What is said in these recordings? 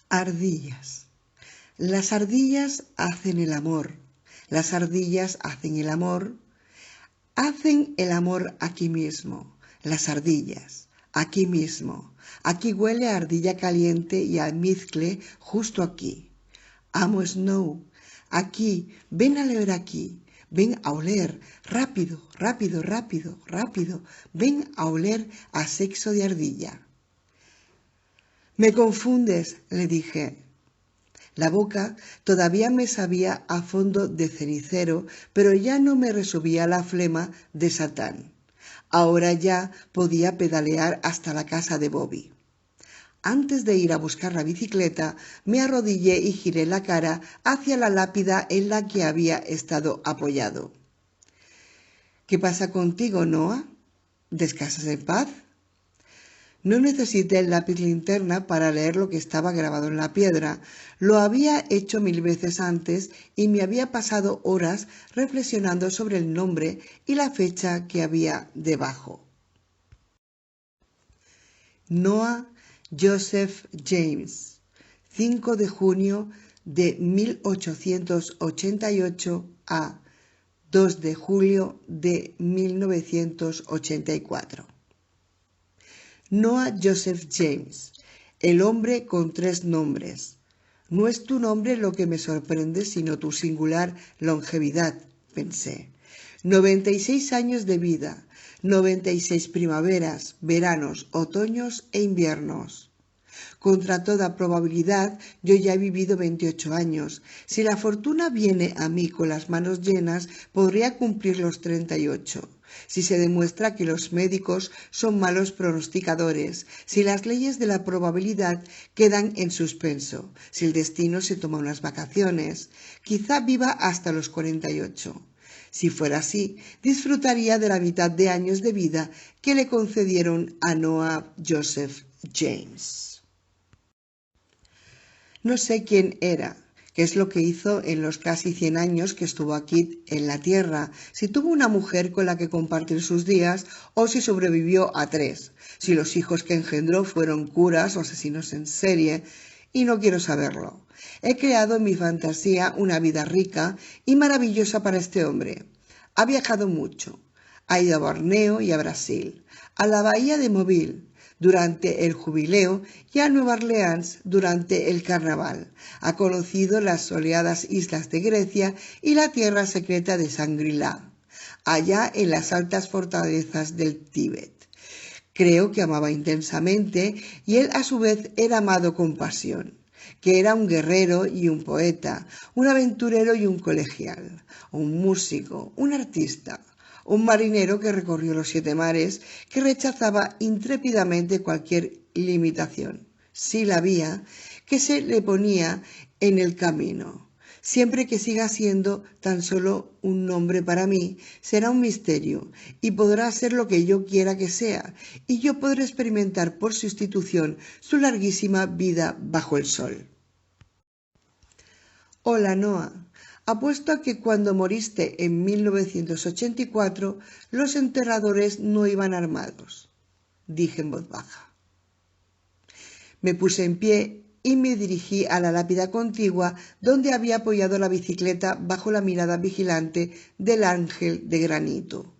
Ardillas. Las ardillas hacen el amor. Las ardillas hacen el amor. Hacen el amor aquí mismo. Las ardillas, aquí mismo. Aquí huele a ardilla caliente y a almizcle justo aquí. Amo Snow. Aquí, ven a leer aquí. Ven a oler. Rápido, rápido, rápido, rápido. Ven a oler a sexo de ardilla. Me confundes, le dije. La boca todavía me sabía a fondo de cenicero, pero ya no me resubía la flema de Satán. Ahora ya podía pedalear hasta la casa de Bobby. Antes de ir a buscar la bicicleta, me arrodillé y giré la cara hacia la lápida en la que había estado apoyado. ¿Qué pasa contigo, Noah? ¿Descansas en paz? No necesité el lápiz linterna para leer lo que estaba grabado en la piedra. Lo había hecho 1000 veces antes y me había pasado horas reflexionando sobre el nombre y la fecha que había debajo. Noah Joseph James, 5 de junio de 1888 a 2 de julio de 1984. Noah Joseph James, el hombre con 3 nombres. No es tu nombre lo que me sorprende, sino tu singular longevidad, pensé. 96 años de vida, 96 primaveras, veranos, otoños e inviernos. Contra toda probabilidad, yo ya he vivido 28 años. Si la fortuna viene a mí con las manos llenas, podría cumplir los 38. Si se demuestra que los médicos son malos pronosticadores, si las leyes de la probabilidad quedan en suspenso, si el destino se toma unas vacaciones, quizá viva hasta los 48. Si fuera así, disfrutaría de la mitad de años de vida que le concedieron a Noah Joseph James. No sé quién era, qué es lo que hizo en los casi 100 años que estuvo aquí en la tierra, si tuvo una mujer con la que compartir sus días o si sobrevivió a 3, si los hijos que engendró fueron curas o asesinos en serie, y no quiero saberlo. He creado en mi fantasía una vida rica y maravillosa para este hombre. Ha viajado mucho, ha ido a Borneo y a Brasil, a la bahía de Mobile durante el jubileo y a Nueva Orleans durante el carnaval. Ha conocido las soleadas islas de Grecia y la tierra secreta de Shangri-La, allá en las altas fortalezas del Tíbet. Creo que amaba intensamente y él a su vez era amado con pasión, que era un guerrero y un poeta, un aventurero y un colegial, un músico, un artista, un marinero que recorrió los 7 mares, que rechazaba intrépidamente cualquier limitación, si la había, que se le ponía en el camino. Siempre que siga siendo tan solo un nombre para mí, será un misterio y podrá ser lo que yo quiera que sea, y yo podré experimentar por sustitución su larguísima vida bajo el sol. Hola, Noah. Apuesto a que cuando moriste en 1984, los enterradores no iban armados, dije en voz baja. Me puse en pie y me dirigí a la lápida contigua donde había apoyado la bicicleta bajo la mirada vigilante del ángel de granito.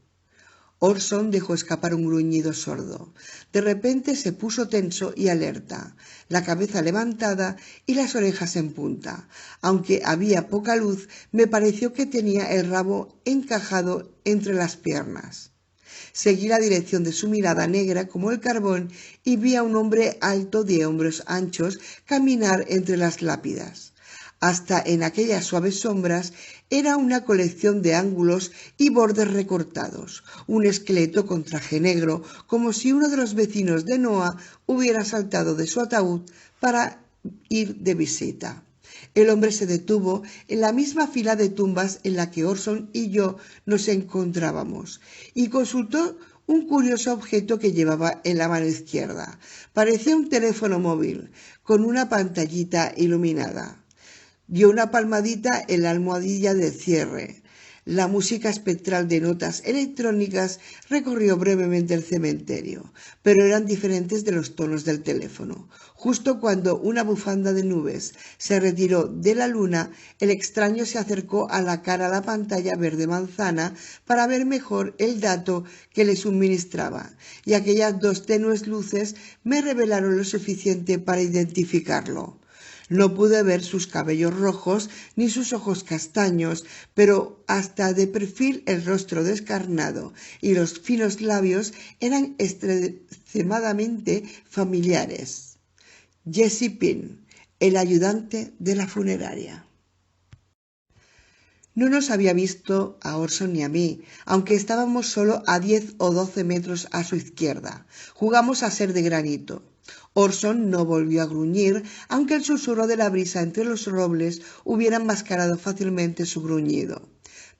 Orson dejó escapar un gruñido sordo. De repente se puso tenso y alerta, la cabeza levantada y las orejas en punta. Aunque había poca luz, me pareció que tenía el rabo encajado entre las piernas. Seguí la dirección de su mirada negra como el carbón y vi a un hombre alto de hombros anchos caminar entre las lápidas. Hasta en aquellas suaves sombras era una colección de ángulos y bordes recortados, un esqueleto con traje negro, como si uno de los vecinos de Noah hubiera saltado de su ataúd para ir de visita. El hombre se detuvo en la misma fila de tumbas en la que Orson y yo nos encontrábamos y consultó un curioso objeto que llevaba en la mano izquierda. Parecía un teléfono móvil con una pantallita iluminada. Dio una palmadita en la almohadilla de cierre. La música espectral de notas electrónicas recorrió brevemente el cementerio, pero eran diferentes de los tonos del teléfono. Justo cuando una bufanda de nubes se retiró de la luna, el extraño se acercó a la cara a la pantalla verde manzana para ver mejor el dato que le suministraba, y aquellas dos tenues luces me revelaron lo suficiente para identificarlo. No pude ver sus cabellos rojos ni sus ojos castaños, pero hasta de perfil el rostro descarnado y los finos labios eran extremadamente familiares. Jesse Pin, el ayudante de la funeraria. No nos había visto a Orson ni a mí, aunque estábamos solo a 10 o 12 metros a su izquierda. Jugamos a ser de granito. Orson no volvió a gruñir, aunque el susurro de la brisa entre los robles hubiera enmascarado fácilmente su gruñido.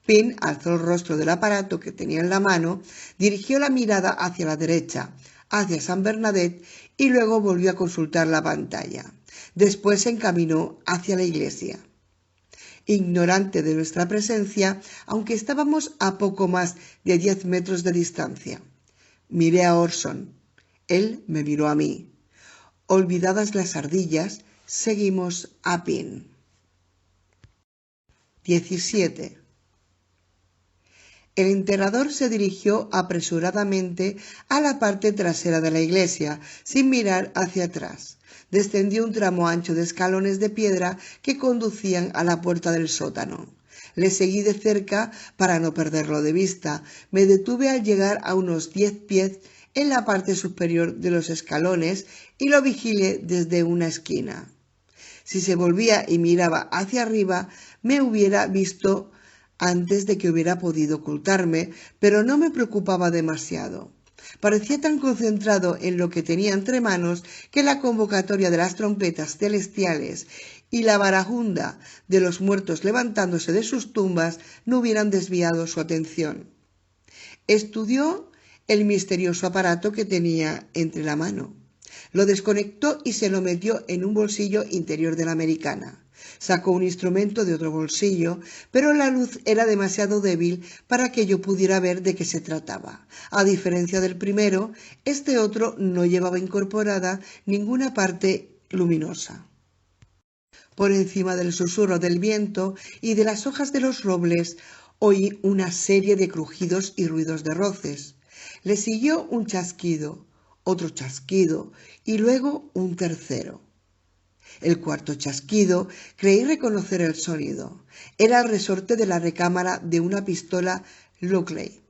Pin alzó el rostro del aparato que tenía en la mano, dirigió la mirada hacia la derecha, hacia San Bernadette, y luego volvió a consultar la pantalla. Después se encaminó hacia la iglesia. Ignorante de nuestra presencia, aunque estábamos a poco más de 10 metros de distancia. Miré a Orson. Él me miró a mí. Olvidadas las ardillas, seguimos a Pin. 17. El enterrador se dirigió apresuradamente a la parte trasera de la iglesia, sin mirar hacia atrás. Descendió un tramo ancho de escalones de piedra que conducían a la puerta del sótano. Le seguí de cerca para no perderlo de vista. Me detuve al llegar a unos 10 pies en la parte superior de los escalones y lo vigilé desde una esquina. Si se volvía y miraba hacia arriba, me hubiera visto antes de que hubiera podido ocultarme, pero no me preocupaba demasiado. Parecía tan concentrado en lo que tenía entre manos que la convocatoria de las trompetas celestiales y la barajunda de los muertos levantándose de sus tumbas no hubieran desviado su atención. Estudió el misterioso aparato que tenía entre la mano. Lo desconectó y se lo metió en un bolsillo interior de la americana. Sacó un instrumento de otro bolsillo, pero la luz era demasiado débil para que yo pudiera ver de qué se trataba. A diferencia del primero, este otro no llevaba incorporada ninguna parte luminosa. Por encima del susurro del viento y de las hojas de los robles, oí una serie de crujidos y ruidos de roces. Le siguió un chasquido, otro chasquido y luego un tercero. El cuarto chasquido creí reconocer el sonido. Era el resorte de la recámara de una pistola Lockley.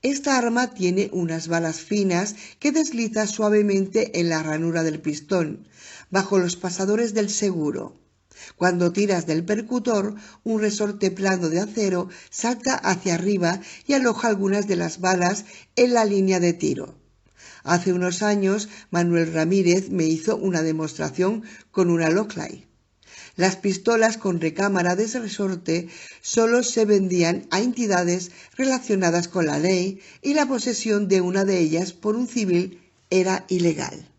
Esta arma tiene unas balas finas que deslizan suavemente en la ranura del pistón, bajo los pasadores del seguro. Cuando tiras del percutor, un resorte plano de acero salta hacia arriba y aloja algunas de las balas en la línea de tiro. Hace unos años, Manuel Ramírez me hizo una demostración con una Lockley. Las pistolas con recámara de resorte solo se vendían a entidades relacionadas con la ley y la posesión de una de ellas por un civil era ilegal.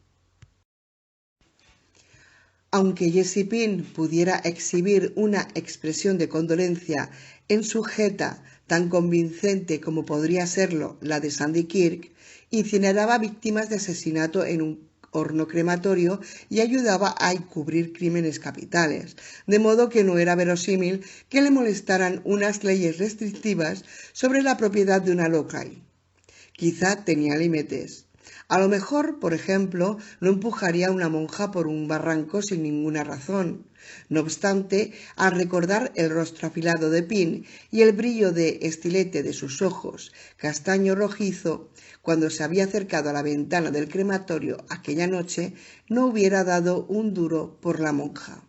Aunque Jesse Pin pudiera exhibir una expresión de condolencia en su jeta tan convincente como podría serlo la de Sandy Kirk, incineraba víctimas de asesinato en un horno crematorio y ayudaba a encubrir crímenes capitales, de modo que no era verosímil que le molestaran unas leyes restrictivas sobre la propiedad de una Lockley. Quizá tenía límites. A lo mejor, por ejemplo, no empujaría a una monja por un barranco sin ninguna razón. No obstante, al recordar el rostro afilado de Pin y el brillo de estilete de sus ojos, castaño rojizo, cuando se había acercado a la ventana del crematorio aquella noche, no hubiera dado un duro por la monja.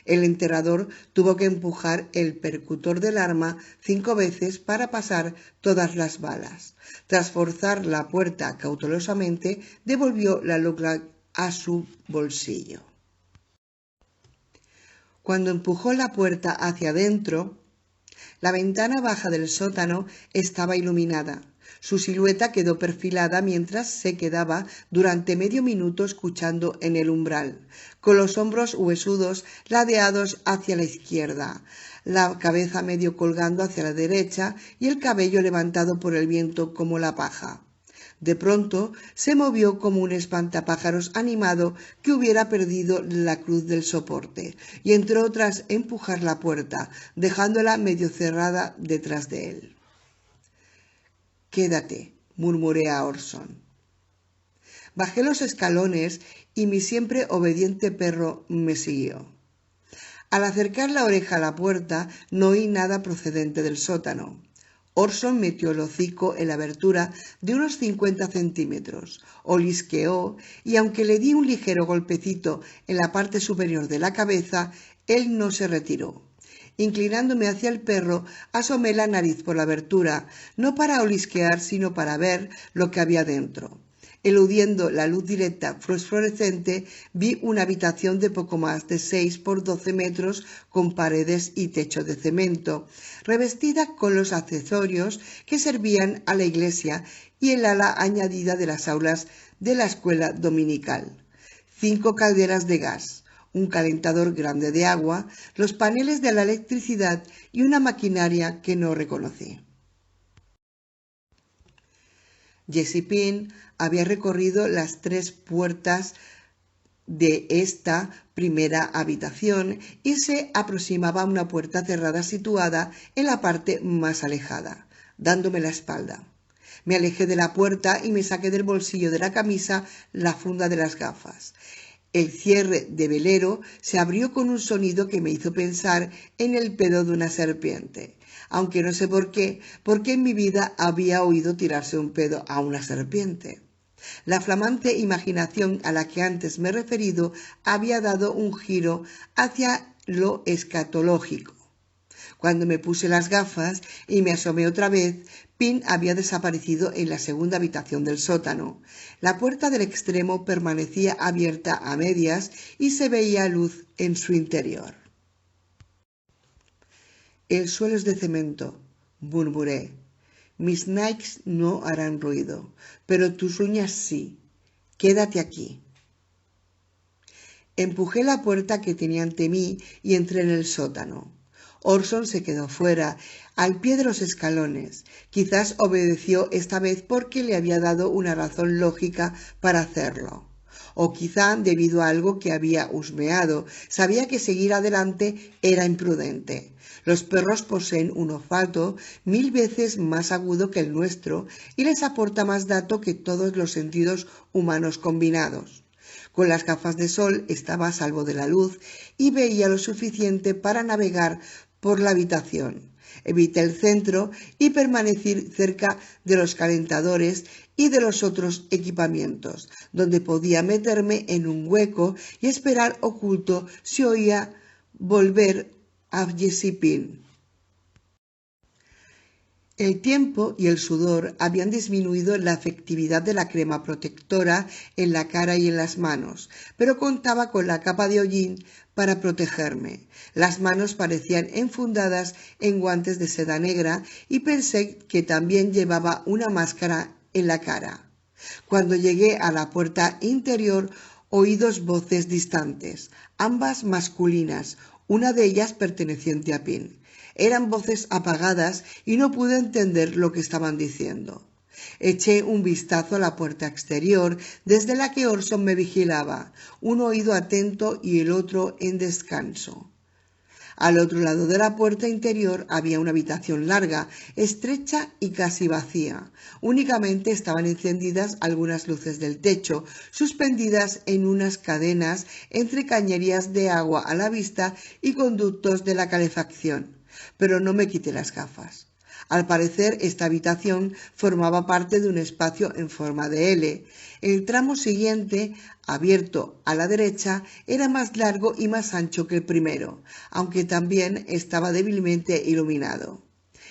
El enterrador tuvo que empujar el percutor del arma 5 veces para pasar todas las balas. Tras forzar la puerta cautelosamente, devolvió la Lockley a su bolsillo. Cuando empujó la puerta hacia adentro, la ventana baja del sótano estaba iluminada. Su silueta quedó perfilada mientras se quedaba durante medio minuto escuchando en el umbral, con los hombros huesudos ladeados hacia la izquierda, la cabeza medio colgando hacia la derecha y el cabello levantado por el viento como la paja. De pronto se movió como un espantapájaros animado que hubiera perdido la cruz del soporte y entró tras empujar la puerta, dejándola medio cerrada detrás de él. «Quédate», murmuré a Orson. Bajé los escalones y mi siempre obediente perro me siguió. Al acercar la oreja a la puerta no oí nada procedente del sótano. Orson metió el hocico en la abertura de unos 50 centímetros, olisqueó y aunque le di un ligero golpecito en la parte superior de la cabeza, él no se retiró. Inclinándome hacia el perro, asomé la nariz por la abertura, no para olisquear, sino para ver lo que había dentro. Eludiendo la luz directa fosforescente, vi una habitación de poco más de 6 por 12 metros con paredes y techo de cemento, revestida con los accesorios que servían a la iglesia y el ala añadida de las aulas de la escuela dominical. 5 calderas de gas, un calentador grande de agua, los paneles de la electricidad y una maquinaria que no reconocí. Jesse Pin había recorrido las 3 puertas de esta primera habitación y se aproximaba a una puerta cerrada situada en la parte más alejada, dándome la espalda. Me alejé de la puerta y me saqué del bolsillo de la camisa la funda de las gafas. El cierre de velero se abrió con un sonido que me hizo pensar en el pedo de una serpiente, aunque no sé por qué, porque en mi vida había oído tirarse un pedo a una serpiente. La flamante imaginación a la que antes me he referido había dado un giro hacia lo escatológico. Cuando me puse las gafas y me asomé otra vez, Pin había desaparecido en la segunda habitación del sótano. La puerta del extremo permanecía abierta a medias y se veía luz en su interior. «El suelo es de cemento», murmuré. «Mis Nikes no harán ruido, pero tus uñas sí. Quédate aquí». Empujé la puerta que tenía ante mí y entré en el sótano. Orson se quedó fuera, al pie de los escalones. Quizás obedeció esta vez porque le había dado una razón lógica para hacerlo. O quizá debido a algo que había husmeado, sabía que seguir adelante era imprudente. Los perros poseen un olfato 1000 veces más agudo que el nuestro y les aporta más dato que todos los sentidos humanos combinados. Con las gafas de sol estaba a salvo de la luz y veía lo suficiente para navegar por la habitación. Evité el centro y permanecí cerca de los calentadores y de los otros equipamientos, donde podía meterme en un hueco y esperar oculto si oía volver a Jesse Pin. El tiempo y el sudor habían disminuido la efectividad de la crema protectora en la cara y en las manos, pero contaba con la capa de hollín para protegerme. Las manos parecían enfundadas en guantes de seda negra y pensé que también llevaba una máscara en la cara. Cuando llegué a la puerta interior oí 2 voces distantes, ambas masculinas, una de ellas perteneciente a Pin. Eran voces apagadas y no pude entender lo que estaban diciendo. Eché un vistazo a la puerta exterior, desde la que Orson me vigilaba, un oído atento y el otro en descanso. Al otro lado de la puerta interior había una habitación larga, estrecha y casi vacía. Únicamente estaban encendidas algunas luces del techo, suspendidas en unas cadenas entre cañerías de agua a la vista y conductos de la calefacción. Pero no me quité las gafas. Al parecer, esta habitación formaba parte de un espacio en forma de L. El tramo siguiente, abierto a la derecha, era más largo y más ancho que el primero, aunque también estaba débilmente iluminado.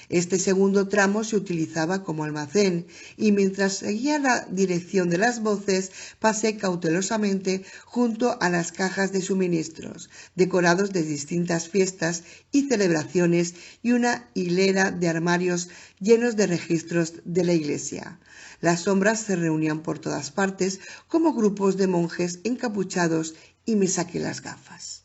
Este segundo tramo se utilizaba como almacén y mientras seguía la dirección de las voces pasé cautelosamente junto a las cajas de suministros, decorados de distintas fiestas y celebraciones y una hilera de armarios llenos de registros de la iglesia. Las sombras se reunían por todas partes como grupos de monjes encapuchados y me saqué las gafas.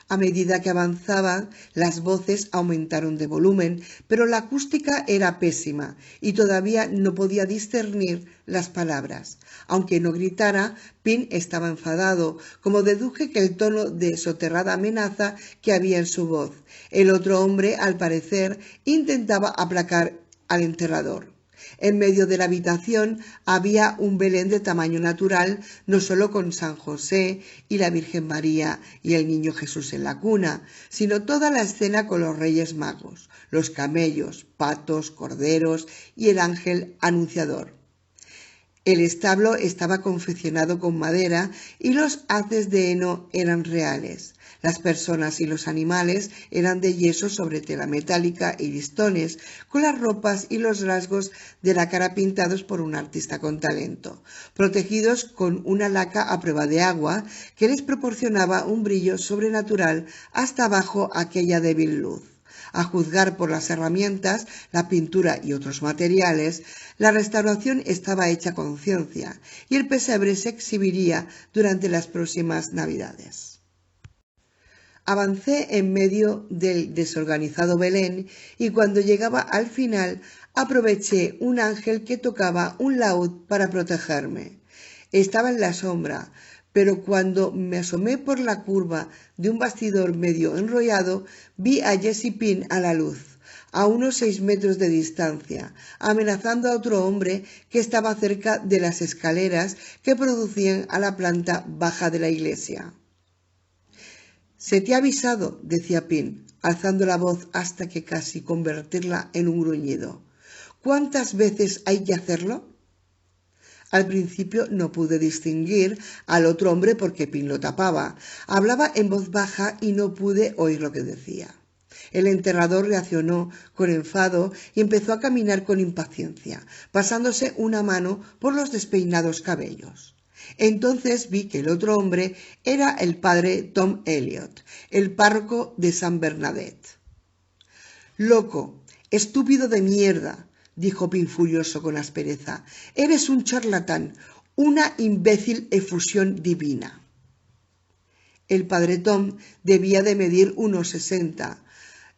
A medida que avanzaba, las voces aumentaron de volumen, pero la acústica era pésima y todavía no podía discernir las palabras. Aunque no gritara, Pin estaba enfadado, como deduje que el tono de soterrada amenaza que había en su voz. El otro hombre, al parecer, intentaba aplacar al enterrador. En medio de la habitación había un Belén de tamaño natural, no solo con San José y la Virgen María y el Niño Jesús en la cuna, sino toda la escena con los Reyes Magos, los camellos, patos, corderos y el ángel anunciador. El establo estaba confeccionado con madera y los haces de heno eran reales. Las personas y los animales eran de yeso sobre tela metálica y listones, con las ropas y los rasgos de la cara pintados por un artista con talento, protegidos con una laca a prueba de agua que les proporcionaba un brillo sobrenatural hasta bajo aquella débil luz. A juzgar por las herramientas, la pintura y otros materiales, la restauración estaba hecha con ciencia y el pesebre se exhibiría durante las próximas Navidades. Avancé en medio del desorganizado Belén y cuando llegaba al final aproveché un ángel que tocaba un laúd para protegerme. Estaba en la sombra, pero cuando me asomé por la curva de un bastidor medio enrollado, vi a Jesse Pin a la luz, a unos 6 metros de distancia, amenazando a otro hombre que estaba cerca de las escaleras que conducían a la planta baja de la iglesia. «Se te ha avisado», decía Pin, alzando la voz hasta que casi convertirla en un gruñido. «¿Cuántas veces hay que hacerlo?» Al principio no pude distinguir al otro hombre porque Pin lo tapaba. Hablaba en voz baja y no pude oír lo que decía. El enterrador reaccionó con enfado y empezó a caminar con impaciencia, pasándose una mano por los despeinados cabellos. Entonces vi que el otro hombre era el padre Tom Elliot, el párroco de San Bernadette. «Loco, estúpido de mierda», dijo Pin furioso con aspereza. «Eres un charlatán, una imbécil efusión divina». El padre Tom debía de medir unos 60.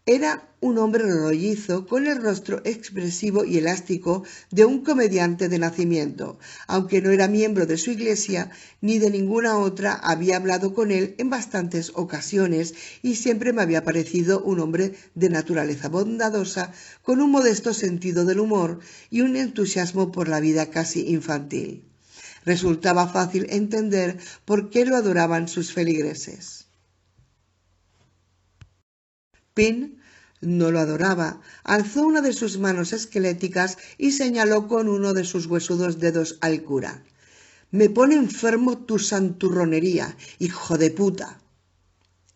Era un hombre rollizo con el rostro expresivo y elástico de un comediante de nacimiento. Aunque no era miembro de su iglesia ni de ninguna otra, había hablado con él en bastantes ocasiones y siempre me había parecido un hombre de naturaleza bondadosa, con un modesto sentido del humor y un entusiasmo por la vida casi infantil. Resultaba fácil entender por qué lo adoraban sus feligreses. Pin no lo adoraba. Alzó una de sus manos esqueléticas y señaló con uno de sus huesudos dedos al cura. «Me pone enfermo tu santurronería, hijo de puta».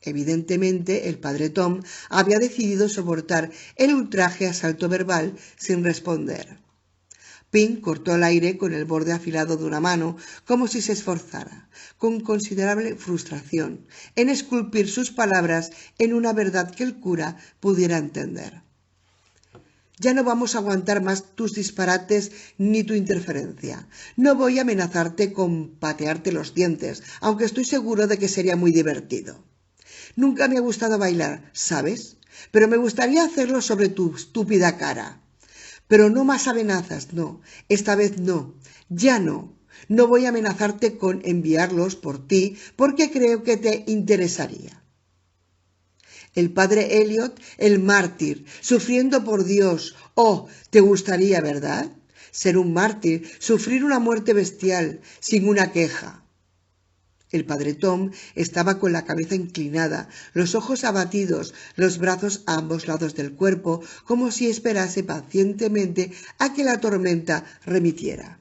Evidentemente, el padre Tom había decidido soportar el ultraje asalto verbal sin responder. Pin cortó el aire con el borde afilado de una mano, como si se esforzara, con considerable frustración, en esculpir sus palabras en una verdad que el cura pudiera entender. «Ya no vamos a aguantar más tus disparates ni tu interferencia. No voy a amenazarte con patearte los dientes, aunque estoy seguro de que sería muy divertido. Nunca me ha gustado bailar, ¿sabes? Pero me gustaría hacerlo sobre tu estúpida cara. Pero no más amenazas, no. Esta vez no. Ya no. No voy a amenazarte con enviarlos por ti porque creo que te interesaría». El padre Elliot, el mártir, sufriendo por Dios. Oh, te gustaría, ¿verdad? Ser un mártir, sufrir una muerte bestial, sin una queja. El padre Tom estaba con la cabeza inclinada, los ojos abatidos, los brazos a ambos lados del cuerpo, como si esperase pacientemente a que la tormenta remitiera.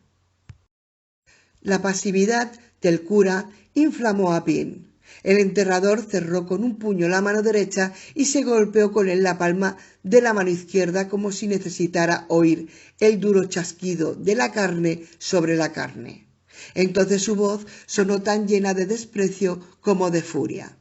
La pasividad del cura inflamó a Pin. El enterrador cerró con un puño la mano derecha y se golpeó con él la palma de la mano izquierda como si necesitara oír el duro chasquido de la carne sobre la carne. Entonces su voz sonó tan llena de desprecio como de furia.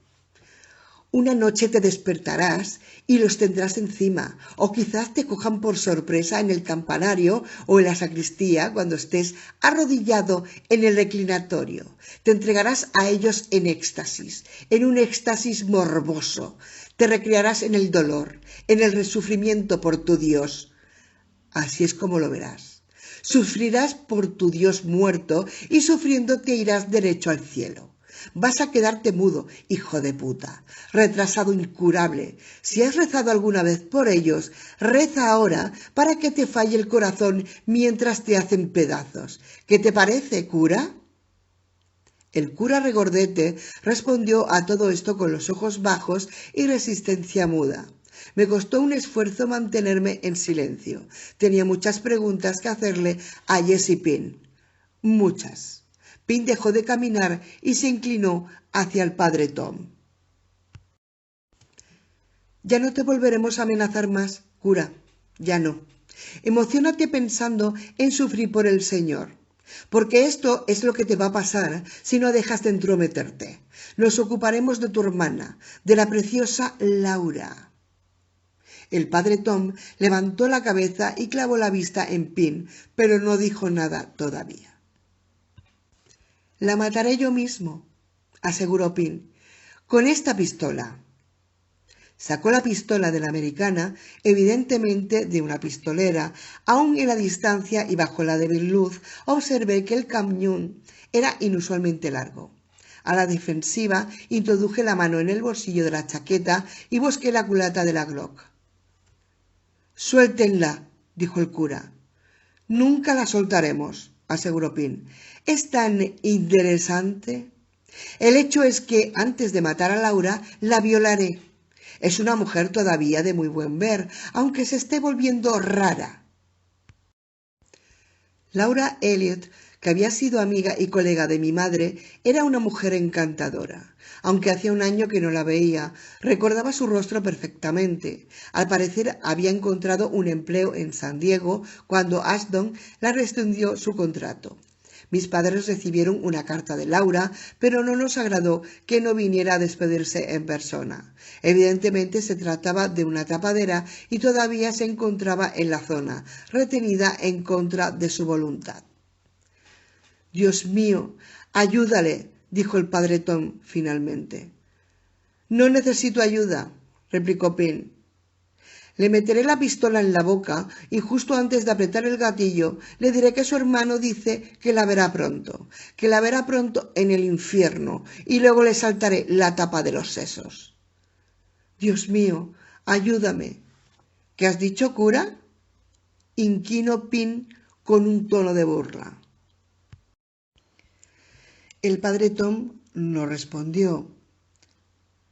Una noche te despertarás y los tendrás encima, o quizás te cojan por sorpresa en el campanario o en la sacristía cuando estés arrodillado en el reclinatorio. Te entregarás a ellos en un éxtasis morboso. Te recrearás en el dolor, en el resufrimiento por tu Dios. Así es como lo verás. Sufrirás por tu Dios muerto y sufriendo te irás derecho al cielo. Vas a quedarte mudo, hijo de puta, retrasado incurable. Si has rezado alguna vez por ellos, reza ahora para que te falle el corazón mientras te hacen pedazos. ¿Qué te parece, cura? El cura regordete respondió a todo esto con los ojos bajos y resistencia muda. Me costó un esfuerzo mantenerme en silencio. Tenía muchas preguntas que hacerle a Jessie Pin. Muchas. Pin dejó de caminar y se inclinó hacia el padre Tom. Ya no te volveremos a amenazar más, cura. Ya no. Emociónate pensando en sufrir por el Señor. Porque esto es lo que te va a pasar si no dejas de entrometerte. Nos ocuparemos de tu hermana, de la preciosa Laura. El padre Tom levantó la cabeza y clavó la vista en Pin, pero no dijo nada todavía. La mataré yo mismo, aseguró Pin, con esta pistola. Sacó la pistola de la americana, evidentemente de una pistolera. Aún en la distancia y bajo la débil luz, observé que el cañón era inusualmente largo. A la defensiva, introduje la mano en el bolsillo de la chaqueta y busqué la culata de la Glock. «Suéltenla», dijo el cura. «Nunca la soltaremos», aseguró Pin. «Es tan interesante. El hecho es que antes de matar a Laura la violaré. Es una mujer todavía de muy buen ver, aunque se esté volviendo rara». Laura Elliot, que había sido amiga y colega de mi madre, era una mujer encantadora. Aunque hacía un año que no la veía, recordaba su rostro perfectamente. Al parecer había encontrado un empleo en San Diego cuando Ashton la rescindió su contrato. Mis padres recibieron una carta de Laura, pero no nos agradó que no viniera a despedirse en persona. Evidentemente se trataba de una tapadera y todavía se encontraba en la zona, retenida en contra de su voluntad. «Dios mío, ayúdale», dijo el padre Tom finalmente. «No necesito ayuda», replicó Pin. «Le meteré la pistola en la boca y justo antes de apretar el gatillo le diré que su hermano dice que la verá pronto en el infierno y luego le saltaré la tapa de los sesos». «Dios mío, ayúdame». «¿Qué has dicho, cura?», inquino Pin con un tono de burla. El padre Tom no respondió.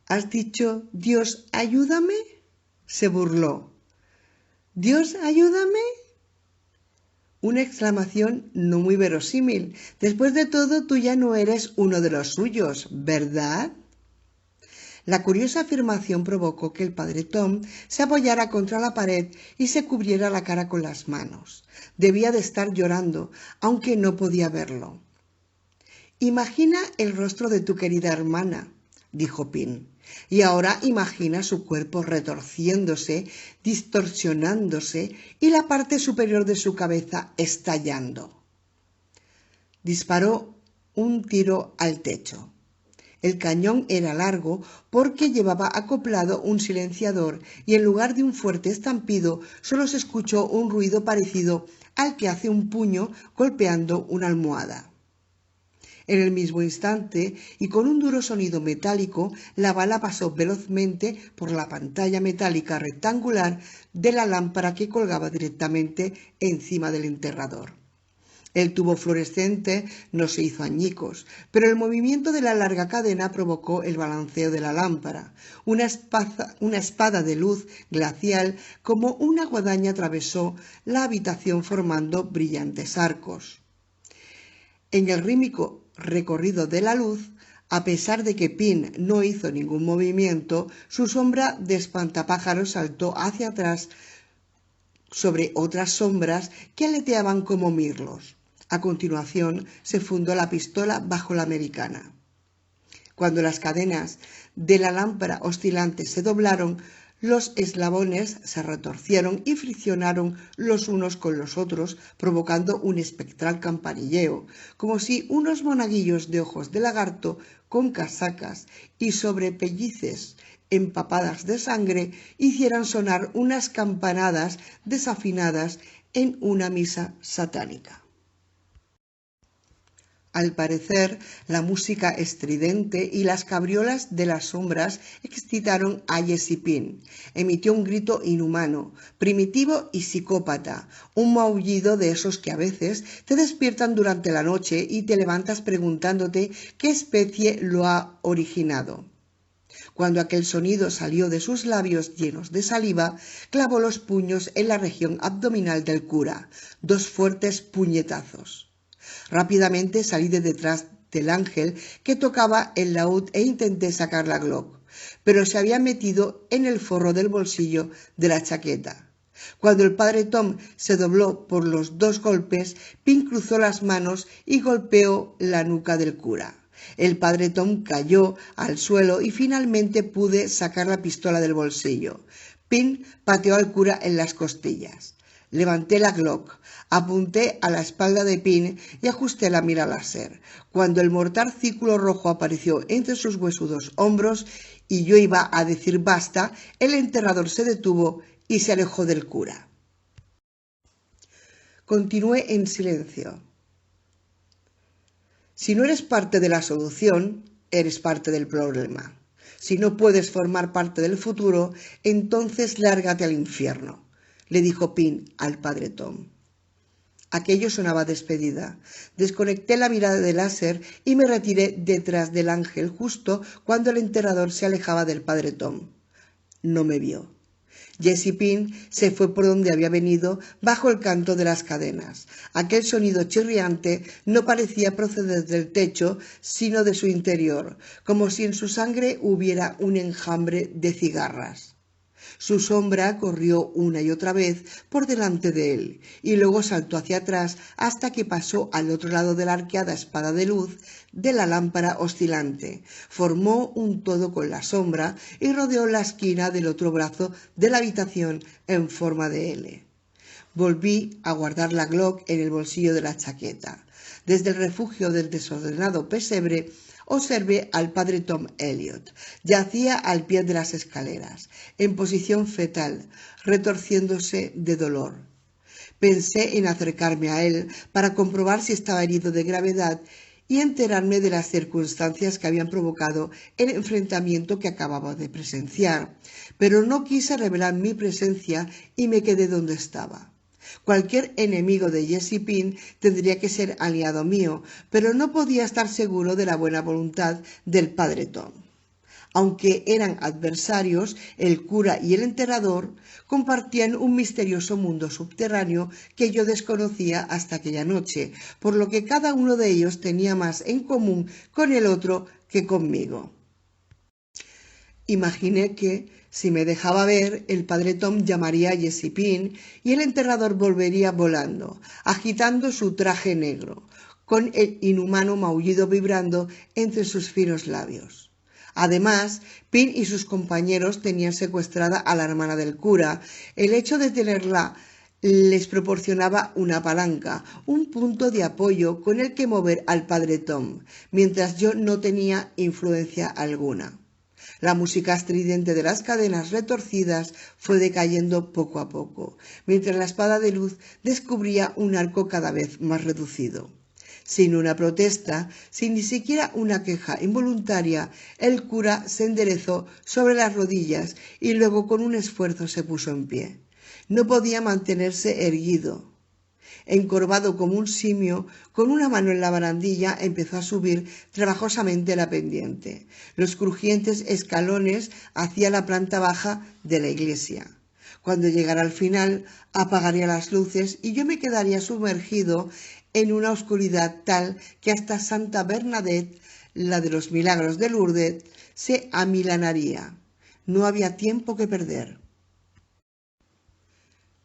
«¿Has dicho Dios, ayúdame?», se burló. «¿Dios, ayúdame?». Una exclamación no muy verosímil. Después de todo, tú ya no eres uno de los suyos, ¿verdad? La curiosa afirmación provocó que el padre Tom se apoyara contra la pared y se cubriera la cara con las manos. Debía de estar llorando, aunque no podía verlo. «Imagina el rostro de tu querida hermana», dijo Pin, «y ahora imagina su cuerpo retorciéndose, distorsionándose y la parte superior de su cabeza estallando». Disparó un tiro al techo. El cañón era largo porque llevaba acoplado un silenciador y en lugar de un fuerte estampido solo se escuchó un ruido parecido al que hace un puño golpeando una almohada. En el mismo instante, y con un duro sonido metálico, la bala pasó velozmente por la pantalla metálica rectangular de la lámpara que colgaba directamente encima del enterrador. El tubo fluorescente no se hizo añicos, pero el movimiento de la larga cadena provocó el balanceo de la lámpara. Una espada de luz glacial como una guadaña atravesó la habitación formando brillantes arcos. En el rítmico recorrido de la luz A pesar de que Pin no hizo ningún movimiento, su sombra de espantapájaros saltó hacia atrás sobre otras sombras que aleteaban como mirlos. A continuación, se fundó la pistola bajo la americana. Cuando las cadenas de la lámpara oscilante se doblaron, los eslabones se retorcieron y friccionaron los unos con los otros, provocando un espectral campanilleo, como si unos monaguillos de ojos de lagarto con casacas y sobrepellices empapadas de sangre hicieran sonar unas campanadas desafinadas en una misa satánica. Al parecer, la música estridente y las cabriolas de las sombras excitaron a Jesse Pin. Emitió un grito inhumano, primitivo y psicópata, un maullido de esos que a veces te despiertan durante la noche y te levantas preguntándote qué especie lo ha originado. Cuando aquel sonido salió de sus labios llenos de saliva, clavó los puños en la región abdominal del cura, 2 fuertes puñetazos. Rápidamente salí de detrás del ángel que tocaba el laúd e intenté sacar la Glock, pero se había metido en el forro del bolsillo de la chaqueta. Cuando el padre Tom se dobló por los 2 golpes, Pin cruzó las manos y golpeó la nuca del cura. El padre Tom cayó al suelo y finalmente pude sacar la pistola del bolsillo. Pin pateó al cura en las costillas. Levanté la Glock, apunté a la espalda de Pin y ajusté la mira láser. Cuando el mortal círculo rojo apareció entre sus huesudos hombros y yo iba a decir basta, el enterrador se detuvo y se alejó del cura. Continué en silencio. Si no eres parte de la solución, eres parte del problema. Si no puedes formar parte del futuro, entonces lárgate al infierno, le dijo Pin al padre Tom. Aquello sonaba despedida. Desconecté la mirada de láser y me retiré detrás del ángel justo cuando el enterrador se alejaba del padre Tom. No me vio. Jesse Pin se fue por donde había venido bajo el canto de las cadenas. Aquel sonido chirriante no parecía proceder del techo, sino de su interior, como si en su sangre hubiera un enjambre de cigarras. Su sombra corrió una y otra vez por delante de él, y luego saltó hacia atrás hasta que pasó al otro lado de la arqueada espada de luz de la lámpara oscilante. Formó un todo con la sombra y rodeó la esquina del otro brazo de la habitación en forma de L. Volví a guardar la Glock en el bolsillo de la chaqueta. Desde el refugio del desordenado pesebre, observé al padre Tom Elliot. Yacía al pie de las escaleras, en posición fetal, retorciéndose de dolor. Pensé en acercarme a él para comprobar si estaba herido de gravedad y enterarme de las circunstancias que habían provocado el enfrentamiento que acababa de presenciar, pero no quise revelar mi presencia y me quedé donde estaba. Cualquier enemigo de Jesse Pin tendría que ser aliado mío, pero no podía estar seguro de la buena voluntad del padre Tom. Aunque eran adversarios, el cura y el enterrador compartían un misterioso mundo subterráneo que yo desconocía hasta aquella noche, por lo que cada uno de ellos tenía más en común con el otro que conmigo. Imaginé que, si me dejaba ver, el padre Tom llamaría a Jesse Pin y el enterrador volvería volando, agitando su traje negro, con el inhumano maullido vibrando entre sus finos labios. Además, Pin y sus compañeros tenían secuestrada a la hermana del cura. El hecho de tenerla les proporcionaba una palanca, un punto de apoyo con el que mover al padre Tom, mientras yo no tenía influencia alguna. La música estridente de las cadenas retorcidas fue decayendo poco a poco, mientras la espada de luz descubría un arco cada vez más reducido. Sin una protesta, sin ni siquiera una queja involuntaria, el cura se enderezó sobre las rodillas y luego con un esfuerzo se puso en pie. No podía mantenerse erguido. Encorvado como un simio, con una mano en la barandilla, empezó a subir trabajosamente la pendiente. Los crujientes escalones hacia la planta baja de la iglesia. Cuando llegara al final, apagaría las luces y yo me quedaría sumergido en una oscuridad tal que hasta Santa Bernadette la de los milagros de Lourdes, se amilanaría. No había tiempo que perder.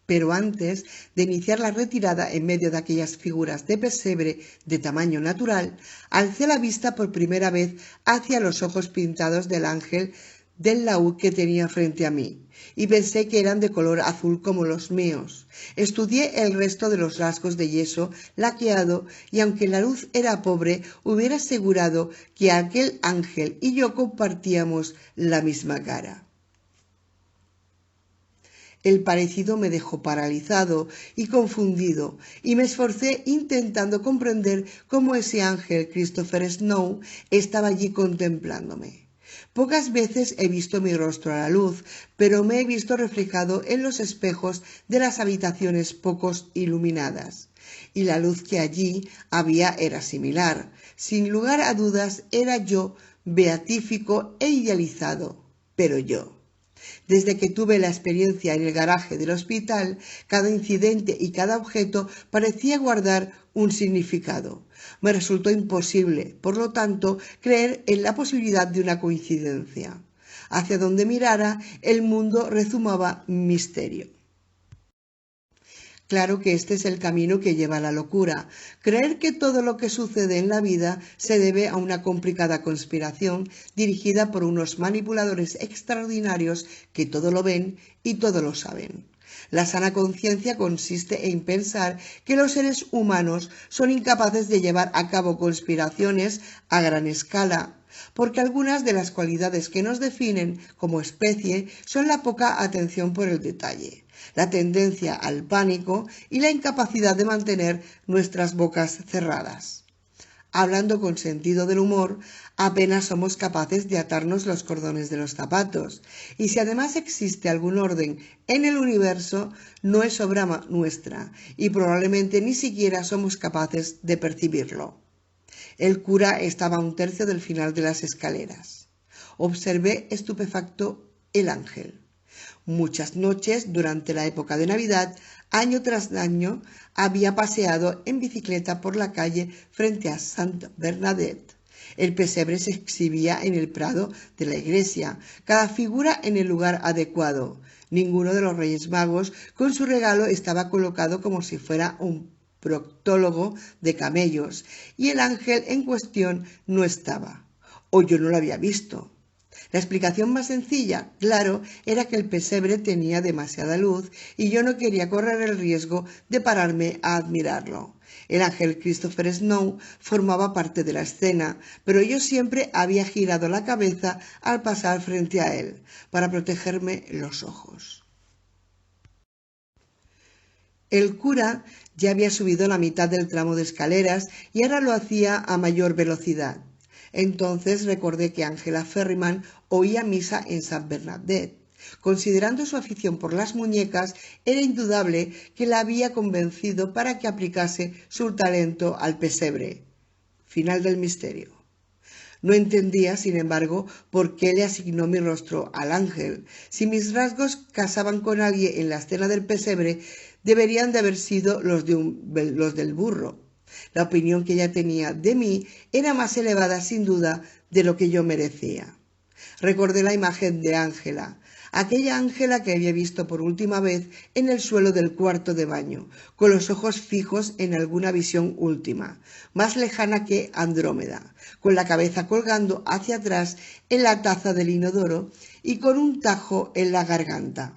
Pero antes de iniciar la retirada en medio de aquellas figuras de pesebre de tamaño natural, alcé la vista por primera vez hacia los ojos pintados del ángel del laúd que tenía frente a mí, y pensé que eran de color azul como los míos. Estudié el resto de los rasgos de yeso laqueado, y aunque la luz era pobre, hubiera asegurado que aquel ángel y yo compartíamos la misma cara. El parecido me dejó paralizado y confundido, y me esforcé intentando comprender cómo ese ángel Christopher Snow estaba allí contemplándome. Pocas veces he visto mi rostro a la luz, pero me he visto reflejado en los espejos de las habitaciones pocos iluminadas, y la luz que allí había era similar. Sin lugar a dudas era yo, beatífico e idealizado, pero yo. Desde que tuve la experiencia en el garaje del hospital, cada incidente y cada objeto parecía guardar un significado. Me resultó imposible, por lo tanto, creer en la posibilidad de una coincidencia. Hacia donde mirara, el mundo rezumaba misterio. Claro que este es el camino que lleva a la locura. Creer que todo lo que sucede en la vida se debe a una complicada conspiración dirigida por unos manipuladores extraordinarios que todo lo ven y todo lo saben. La sana conciencia consiste en pensar que los seres humanos son incapaces de llevar a cabo conspiraciones a gran escala, porque algunas de las cualidades que nos definen como especie son la poca atención por el detalle, la tendencia al pánico y la incapacidad de mantener nuestras bocas cerradas. Hablando con sentido del humor, apenas somos capaces de atarnos los cordones de los zapatos, y si además existe algún orden en el universo, no es obra nuestra, y probablemente ni siquiera somos capaces de percibirlo. El cura estaba a un tercio del final de las escaleras. Observé estupefacto el ángel. Muchas noches, durante la época de Navidad, año tras año, había paseado en bicicleta por la calle frente a Saint Bernadette. El pesebre se exhibía en el prado de la iglesia, cada figura en el lugar adecuado. Ninguno de los Reyes Magos con su regalo estaba colocado como si fuera un proctólogo de camellos, y el ángel en cuestión no estaba, o yo no lo había visto. La explicación más sencilla, claro, era que el pesebre tenía demasiada luz y yo no quería correr el riesgo de pararme a admirarlo. El ángel Christopher Snow formaba parte de la escena, pero yo siempre había girado la cabeza al pasar frente a él, para protegerme los ojos. El cura ya había subido la mitad del tramo de escaleras y ahora lo hacía a mayor velocidad. Entonces recordé que Angela Ferryman oía misa en Saint Bernadette. Considerando su afición por las muñecas, era indudable que la había convencido para que aplicase su talento al pesebre. Final del misterio. No entendía, sin embargo, por qué le asignó mi rostro al ángel. Si mis rasgos casaban con alguien en la escena del pesebre, deberían de haber sido los del burro. La opinión que ella tenía de mí era más elevada, sin duda, de lo que yo merecía. Recordé la imagen de Ángela, aquella Ángela que había visto por última vez en el suelo del cuarto de baño, con los ojos fijos en alguna visión última, más lejana que Andrómeda, con la cabeza colgando hacia atrás en la taza del inodoro y con un tajo en la garganta.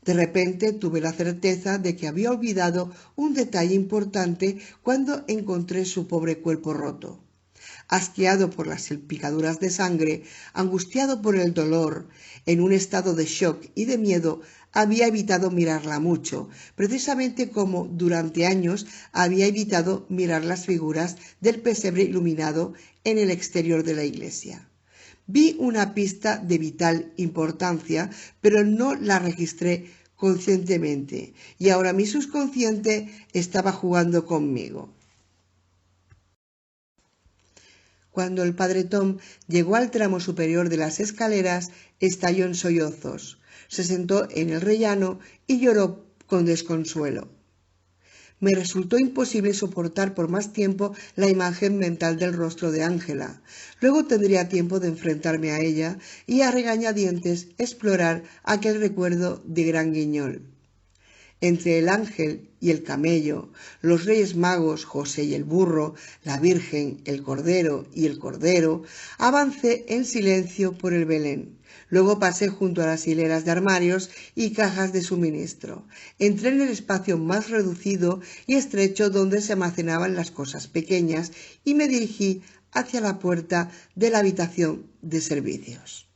De repente tuve la certeza de que había olvidado un detalle importante cuando encontré su pobre cuerpo roto. Asqueado por las salpicaduras de sangre, angustiado por el dolor, en un estado de shock y de miedo, había evitado mirarla mucho, precisamente como durante años había evitado mirar las figuras del pesebre iluminado en el exterior de la iglesia. Vi una pista de vital importancia, pero no la registré conscientemente, y ahora mi subconsciente estaba jugando conmigo. Cuando el padre Tom llegó al tramo superior de las escaleras, estalló en sollozos, se sentó en el rellano y lloró con desconsuelo. Me resultó imposible soportar por más tiempo la imagen mental del rostro de Ángela. Luego tendría tiempo de enfrentarme a ella y a regañadientes explorar aquel recuerdo de gran guiñol. Entre el ángel y el camello, los reyes magos, José y el burro, la Virgen, el cordero y el cordero, avancé en silencio por el Belén. Luego pasé junto a las hileras de armarios y cajas de suministro. Entré en el espacio más reducido y estrecho donde se almacenaban las cosas pequeñas y me dirigí hacia la puerta de la habitación de servicios.